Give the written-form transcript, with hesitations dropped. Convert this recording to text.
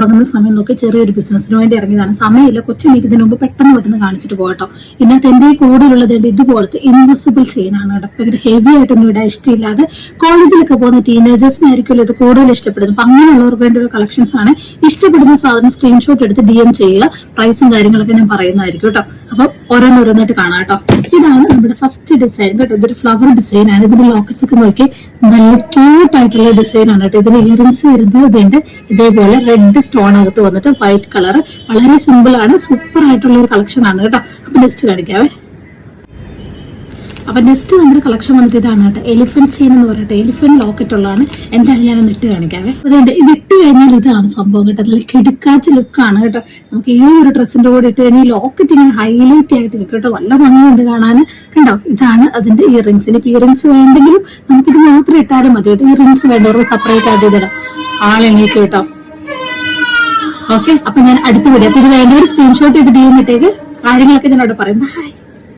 ഉറങ്ങുന്ന സമയം നോക്കി ചെറിയൊരു ബിസിനസ്സിന് വേണ്ടി ഇറങ്ങിയതാണ്. സമയമില്ല, കൊച്ചുമണിക്കുന്നതിന് മുമ്പ് പെട്ടെന്ന് കാണിച്ചിട്ട് പോകട്ടോ. ഇതിനകത്ത് എന്റെ കൂടുതലുള്ളത് ഇതുപോലത്തെ ഇൻവിസിബിൾ ചെയിൻ ആണ് കേട്ടോ. ഭയങ്കര ഹെവി ആയിട്ടൊന്നും ഇടാൻ ഇഷ്ടമില്ലാതെ കോളേജിലൊക്കെ പോകുന്ന ടീനേജേഴ്സിനായിരിക്കും ഇത് കൂടുതൽ ഇഷ്ടപ്പെടുന്നത്. അപ്പൊ അങ്ങനെയുള്ളവർക്ക് വേണ്ടി ഒരു കളക്ഷൻസ് ആണ്. ഇഷ്ടപ്പെടുന്ന സാധനം സ്ക്രീൻഷോട്ട് എടുത്ത് DM ചെയ്യുക. പ്രൈസും കാര്യങ്ങളൊക്കെ ഞാൻ പറയുന്നതായിരിക്കും കേട്ടോ. അപ്പൊ ഓരോന്നോരോന്നായിട്ട് കാണാം കേട്ടോ. ഇതാണ് നമ്മുടെ ഫസ്റ്റ് ഡിസൈൻ കേട്ടോ. ഇതൊരു ഫ്ലവർ ഡിസൈൻ ആണ്. ഇതിന്റെ ലോക്കസ് ഒക്കെ നോക്കി നല്ല ക്യൂട്ട് ആയിട്ടുള്ള ഡിസൈൻ ആണ് കേട്ടോ. ഇതിന് ഇയറിംഗ്സ് വരുന്നത് ഇതേപോലെ റെഡ് സ്റ്റോൺ അകത്ത് വന്നിട്ട് വൈറ്റ് കളർ. വളരെ സിമ്പിൾ ആണ്, സൂപ്പർ ആയിട്ടുള്ള ഒരു കളക്ഷൻ ആണ് കേട്ടോ. അപ്പൊ നെക്സ്റ്റ് കാണിക്കാവേ. അപ്പൊ നെക്സ്റ്റ് നമ്മുടെ കളക്ഷൻ വന്നിട്ട് ഇതാണ് കേട്ടോ. എലിഫന്റ് ചെയിൻ എന്ന് പറഞ്ഞിട്ട് എലിഫന്റ് ലോക്കറ്റ് ഉള്ളതാണ്. എന്തായാലും ഞാൻ ഇട്ട് കാണിക്കാവേ. അതുകൊണ്ട് ഇത് ഇട്ട് കഴിഞ്ഞാൽ ഇതാണ് സംഭവം കേട്ടോ. നല്ല കിടുക്കാച്ച ലുക്കാണ് കേട്ടോ. നമുക്ക് ഈ ഒരു ഡ്രസ്സിന്റെ കൂടെ ഇട്ട് കഴിഞ്ഞാൽ ലോക്കറ്റ് ഇങ്ങനെ ഹൈലൈറ്റ് ആയിട്ട് നിൽക്കും കേട്ടോ. നല്ല ഭംഗിയുണ്ട് കാണാൻ. കണ്ടോ, ഇതാണ് അതിന്റെ ഇയറിംഗ്സ്. ഇനി ഇയറിംഗ്സ് വേണ്ടെങ്കിലും നമുക്കിത് മാത്രം ഇട്ടാലും മതി കേട്ടോ. ഇയറിംഗ്സ് വേണ്ടവർ സെപ്പറേറ്റ് ആയിട്ട് ഇതിടാം. ആളെണീക്ക് കേട്ടോ. ഓക്കെ, അപ്പൊ ഞാൻ അടുത്ത വീഡിയോ. അപ്പൊ ഇത് വേണ്ടവർ സ്ക്രീൻഷോട്ട് ചെയ്ത് DM ഇട്ടേക്ക്. കാര്യങ്ങളൊക്കെ ഞാൻ അവിടെ പറയും. ബൈ.